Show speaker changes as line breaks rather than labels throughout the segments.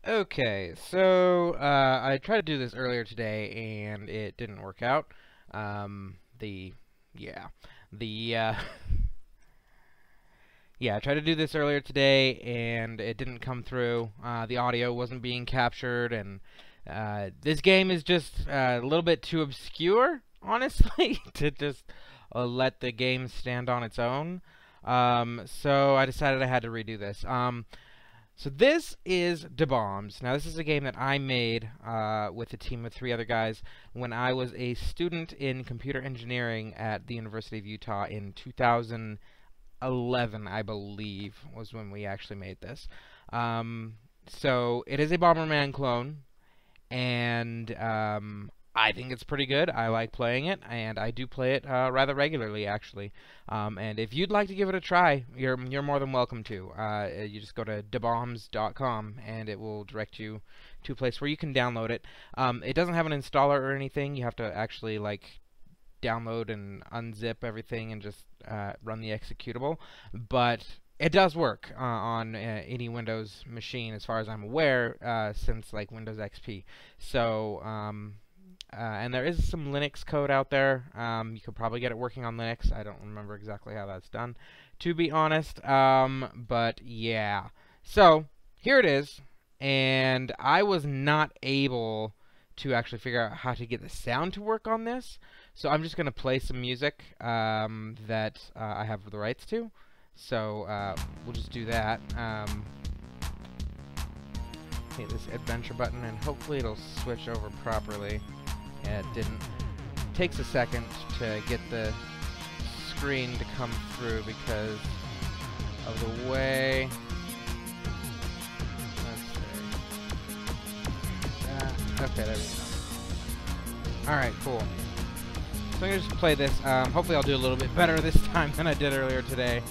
Okay, so I tried to do this earlier today and it didn't work out. Yeah, I tried to do this earlier today and it didn't come through. The audio wasn't being captured, and this game is just a little bit too obscure, honestly, to just let the game stand on its own. So I decided I had to redo this. So this is DaBombz. Now, this is a game that I made with a team of 3 other guys when I was a student in computer engineering at the University of Utah in 2011, I believe, was when we actually made this. So it is a Bomberman clone, and I think it's pretty good. I like playing it, and I do play it rather regularly, actually. And if you'd like to give it a try, you're more than welcome to. You just go to DaBombz.com, and it will direct you to a place where you can download it. It doesn't have an installer or anything. You have to actually download and unzip everything and just run the executable. But it does work on any Windows machine, as far as I'm aware, since Windows XP. So and there is some Linux code out there. You could probably get it working on Linux. I don't remember exactly how that's done, to be honest. But yeah. So here it is. And I was not able to actually figure out how to get the sound to work on this. So I'm just going to play some music that I have the rights to. So we'll just do that. Hit this adventure button, and hopefully it'll switch over properly. Yeah, it didn't. It takes a second to get the screen to come through because of the way. Let's see. Okay, there we go. Alright, cool. So I'm going to just play this. Hopefully I'll do a little bit better this time than I did earlier today.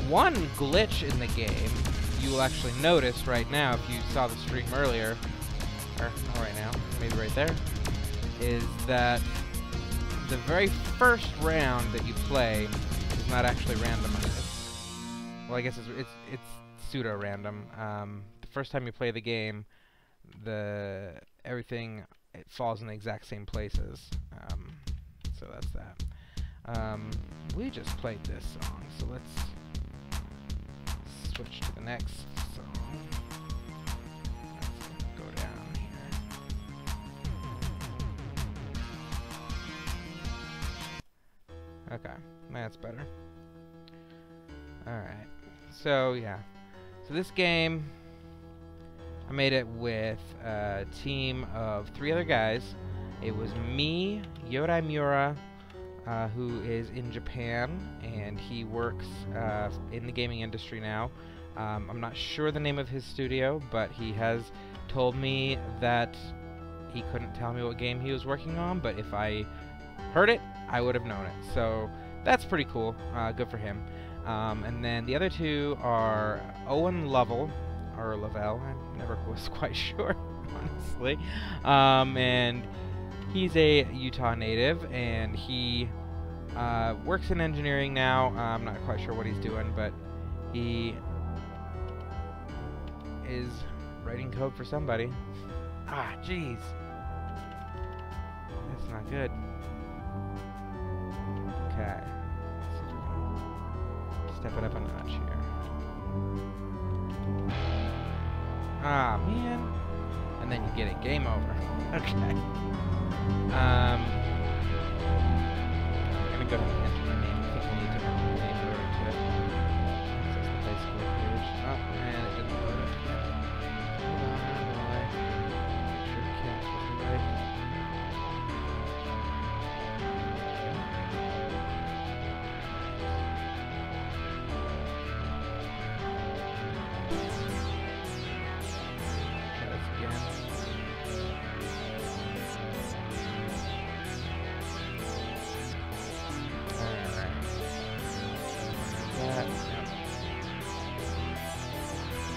One glitch in the game you will actually notice right now, if you saw the stream earlier, or not right now, maybe right there, is that the very first round that you play is not actually randomized. Well, I guess it's pseudo-random. The first time you play the game, everything falls in the exact same places. So that's that. We just played this song, so let's switch to the next song. Let's go down here. Okay, that's better. Alright, so yeah. So this game, I made it with a team of 3 other guys. It was me, Yodai Miura, who is in Japan, and he works in the gaming industry now. I'm not sure the name of his studio, but he has told me that he couldn't tell me what game he was working on, but if I heard it, I would have known it. So that's pretty cool. Good for him. And then the other 2 are Owen Lovell, or Lavelle, I never was quite sure, honestly. And he's a Utah native, and he works in engineering now. I'm not quite sure what he's doing, but he is writing code for somebody. Ah, jeez. That's not good. Okay. Step it up a notch here. Ah, man. And then you get it. Game over. Okay. I'm gonna go ahead and enter my name. I think I need to enter my name in order to access the Facebook page. Oh, man, it didn't load it again. Hold on, make sure it counts with me right. Try this again.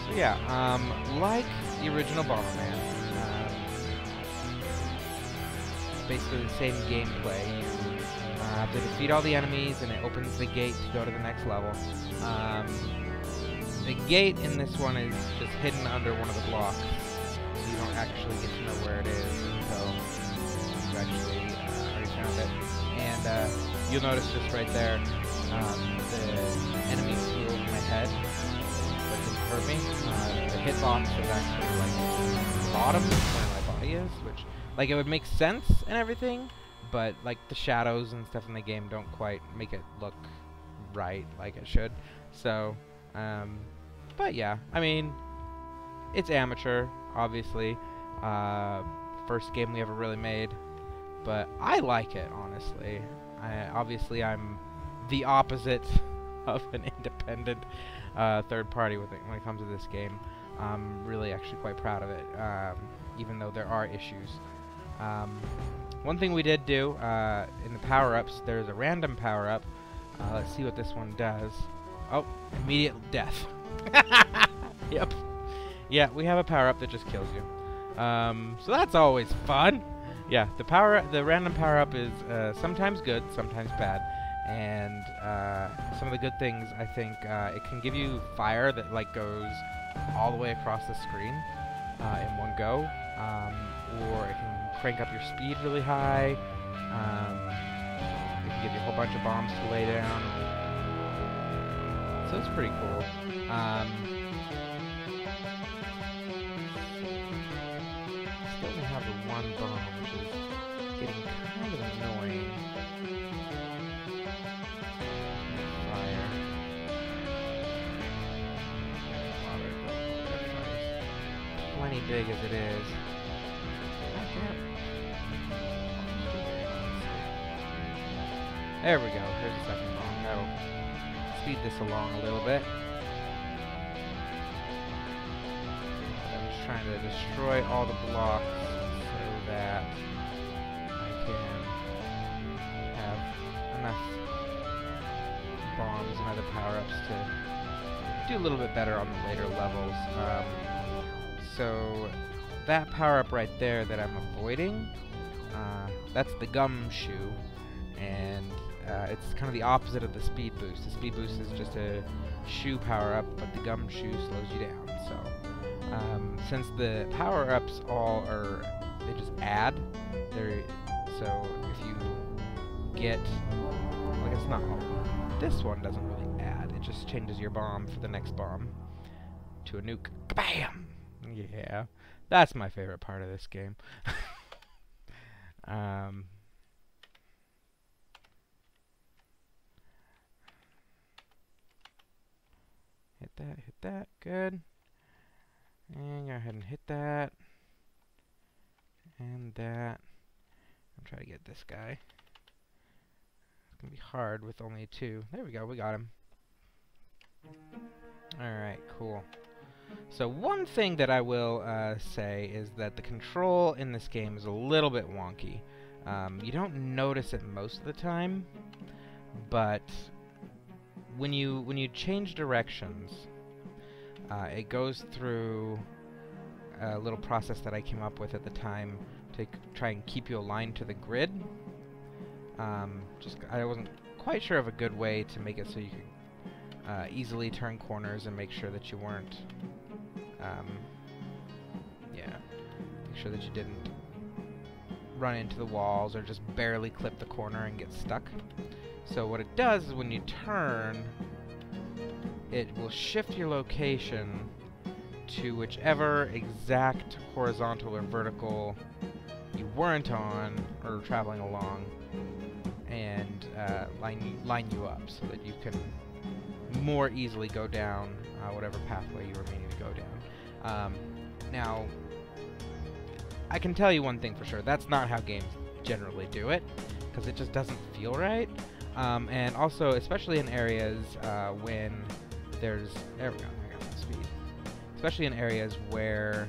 So yeah, like the original Bomberman, basically the same gameplay. You have to defeat all the enemies, and it opens the gate to go to the next level. The gate in this one is just hidden under one of the blocks, so you don't actually get to know where it is until you've actually already found it. And you'll notice just right there, the enemy flew over my head, but didn't hurt me. The hitbox is actually like the bottom where my body is, which, like, it would make sense and everything, but like the shadows and stuff in the game don't quite make it look right like it should. So, but yeah, I mean, it's amateur, obviously. First game we ever really made, but I like it, honestly. Obviously, I'm the opposite of an independent third party when it comes to this game. I'm really actually quite proud of it, even though there are issues. One thing we did do in the power-ups, there's a random power-up. Let's see what this one does. Oh, immediate death. Yep. Yeah, we have a power-up that just kills you. So that's always fun. Yeah, the random power-up is sometimes good, sometimes bad. And some of the good things, I think, it can give you fire that like goes all the way across the screen in one go, or it can crank up your speed really high. It can give you a whole bunch of bombs to lay down. So it's pretty cool. Still only have the one bomb, which is getting kind of annoying. Fire. Plenty big as it is. There we go. Here's the second bomb. That'll speed this along a little bit. I'm just trying to destroy all the blocks so that I can have enough bombs and other power-ups to do a little bit better on the later levels. So that power-up right there that I'm avoiding, that's the gumshoe, and it's kind of the opposite of the speed boost. The speed boost is just a shoe power-up, but the gumshoe slows you down. So since the power-ups all are, they just add. So if you get, I guess not all. This one doesn't really add. It just changes your bomb for the next bomb to a nuke. Bam! Yeah, that's my favorite part of this game. Hit that, good. And go ahead and hit that. And that. I'm trying to get this guy. It's gonna be hard with only two. There we go, we got him. Alright, cool. So one thing that I will say is that the control in this game is a little bit wonky. You don't notice it most of the time, but when you change directions, it goes through a little process that I came up with at the time to try and keep you aligned to the grid. I wasn't quite sure of a good way to make it so you could easily turn corners and make sure that you weren't, make sure that you didn't run into the walls or just barely clip the corner and get stuck. So what it does is when you turn, it will shift your location to whichever exact horizontal or vertical you weren't on or traveling along, and line you up so that you can more easily go down whatever pathway you were meaning to go down. Now, I can tell you one thing for sure. That's not how games generally do it, because it just doesn't feel right. And also, especially in areas when there's... There we go, I got my speed. Especially in areas where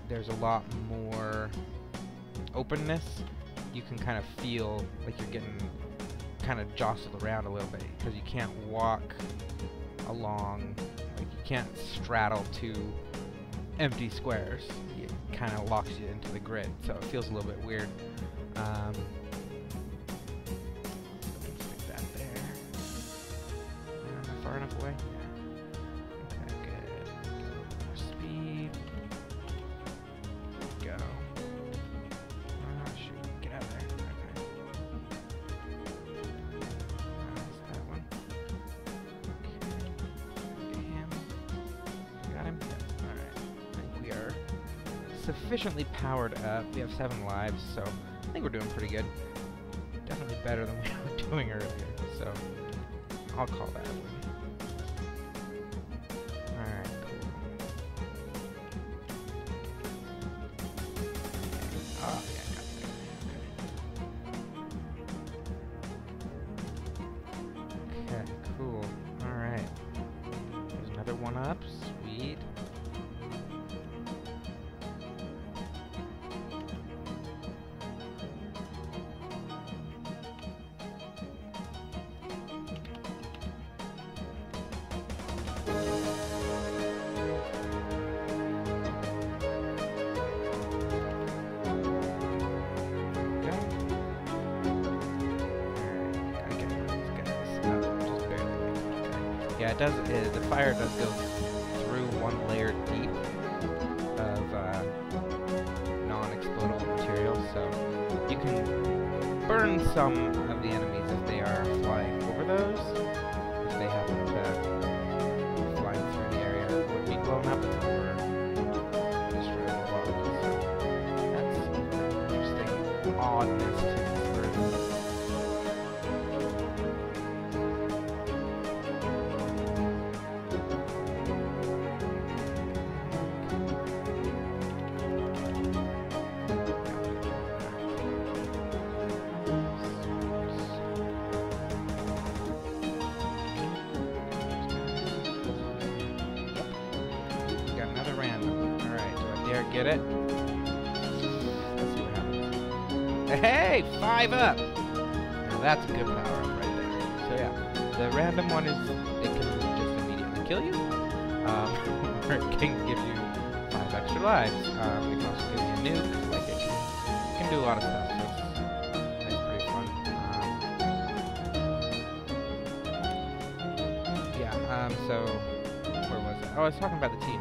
there's a lot more openness, you can kind of feel like you're getting kind of jostled around a little bit, because you can't walk along, like you can't straddle two empty squares. It kind of locks you into the grid, so it feels a little bit weird. Stick that there. Am I far enough away? Yeah. sufficiently powered up. We have 7 lives, so I think we're doing pretty good. Definitely better than we were doing earlier, so I'll call that a win. Alright, cool. Oh, yeah, got that. Okay, cool. Alright. There's another one up. Sweet. Yeah, it does. The fire does go through one layer deep of non-explodable material, so you can burn some of the enemies if they are flying over those. If they happen to fly through the area, it would be blown up and over destroyed the bodies. So that's an interesting oddness to this version. Get it? Let's see what happens. Hey! 5 up! Now that's a good power up right there. So yeah, the random one is, it can just immediately kill you, or it can give you 5 extra lives. It can also give you a nuke, like it can do a lot of stuff, so it's pretty fun. So, where was it? Oh, I was talking about the team.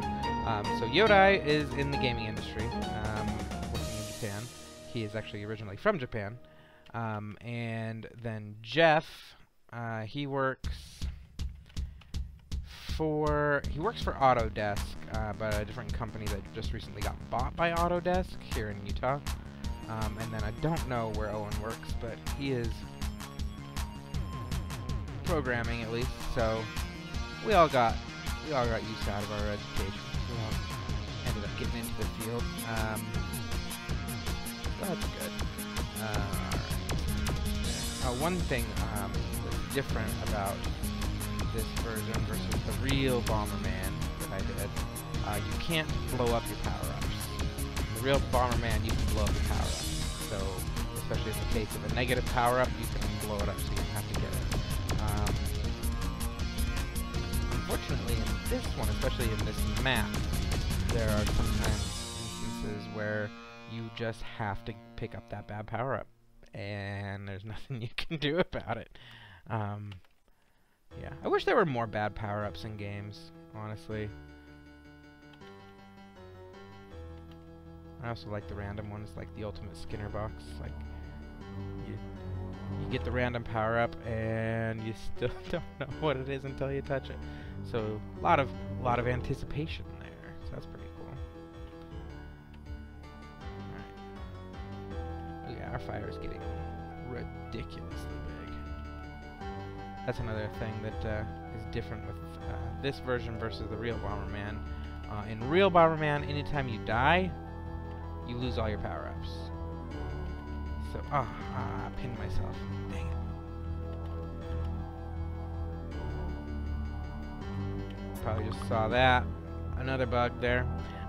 So Yodai is in the gaming industry, working in Japan. He is actually originally from Japan. And then Jeff, he works for Autodesk, but a different company that just recently got bought by Autodesk here in Utah. And then I don't know where Owen works, but he is programming at least. So we all got use out of our education. We all ended up getting into the field. That's good. One thing that's different about this version versus the real Bomberman that I did, you can't blow up your power-ups. In the real Bomberman, you can blow up your power-ups. So, especially in the case of a negative power-up, you can blow it up so you don't have to get it. Unfortunately, in this one, especially in this map, there are sometimes instances where you just have to pick up that bad power-up, and there's nothing you can do about it. Yeah, I wish there were more bad power-ups in games, honestly. I also like the random ones, like the ultimate Skinner box. Like, you get the random power-up, and you still don't know what it is until you touch it. So a lot of anticipation there. So that's pretty cool. Alright. Yeah, our fire is getting ridiculously big. That's another thing that is different with this version versus the real Bomberman. In real Bomberman, anytime you die, you lose all your power-ups. So, I pinned myself. Dang it. Probably just saw that. Another bug there.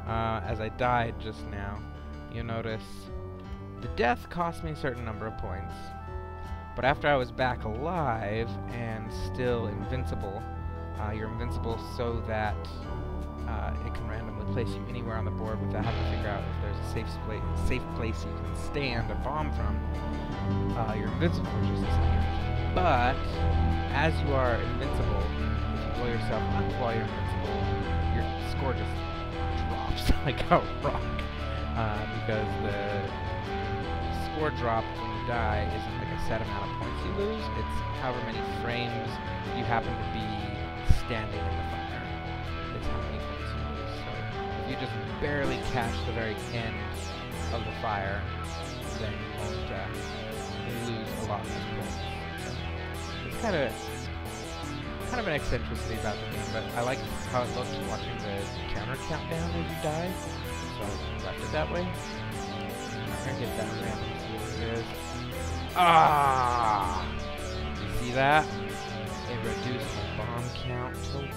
As I died just now, you notice the death cost me a certain number of points. But after I was back alive and still invincible, you're invincible so that it can randomly place you anywhere on the board without having to figure out if there's a safe place you can stand a bomb from. You're invincible for just a second. But as you are invincible, if you blow yourself up while you're invincible, your score just drops like a rock. Because the score drop when you die isn't like a set amount of points you lose, it's however many frames you happen to be standing in the fire. It's how many points you lose. So if you just barely catch the very end of the fire, then you won't lose a lot of points. It's kind of an eccentricity about the game, but I like how it looks watching the counter countdown as you die, so I left it that way. I'm not gonna get that random, see what it is. Ah! You see that? It reduced my bomb count to 1.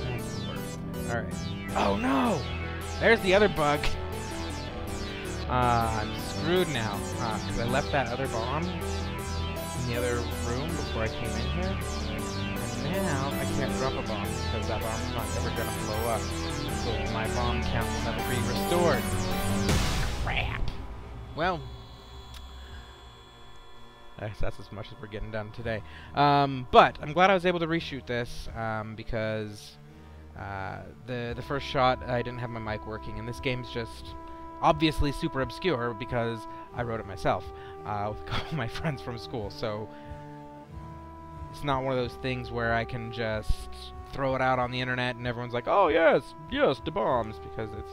That's the worst. Alright. Oh no! There's the other bug! I'm screwed now, because I left that other bomb in the other room before I came in here. And now I can't drop a bomb, because that bomb's not ever gonna blow up. So my bomb count will never be restored. Crap! Well, that's as much as we're getting done today. But I'm glad I was able to reshoot this, because the first shot I didn't have my mic working, and this game's just obviously super obscure because I wrote it myself with a couple of my friends from school. So it's not one of those things where I can just throw it out on the internet and everyone's like, oh yes, DaBombz, because it's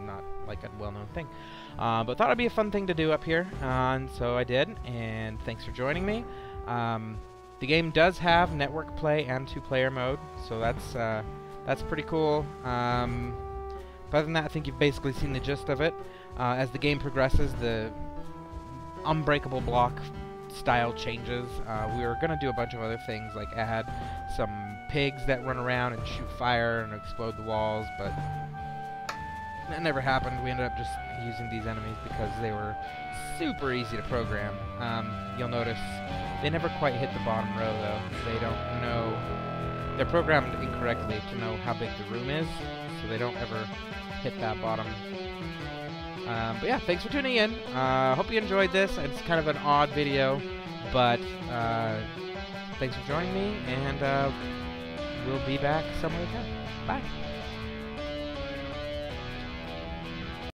not like a well-known thing. But thought it'd be a fun thing to do up here, and so I did, and thanks for joining me. The game does have network play and 2-player mode, so that's pretty cool. But other than that, I think you've basically seen the gist of it. As the game progresses, the unbreakable block style changes. We were going to do a bunch of other things, like add some pigs that run around and shoot fire and explode the walls, but that never happened. We ended up just using these enemies because they were super easy to program. You'll notice they never quite hit the bottom row, though. They don't know... They're programmed incorrectly to know how big the room is, so they don't ever hit that bottom. But yeah, thanks for tuning in. Hope you enjoyed this. It's kind of an odd video, but thanks for joining me, and we'll be back some other time. Bye.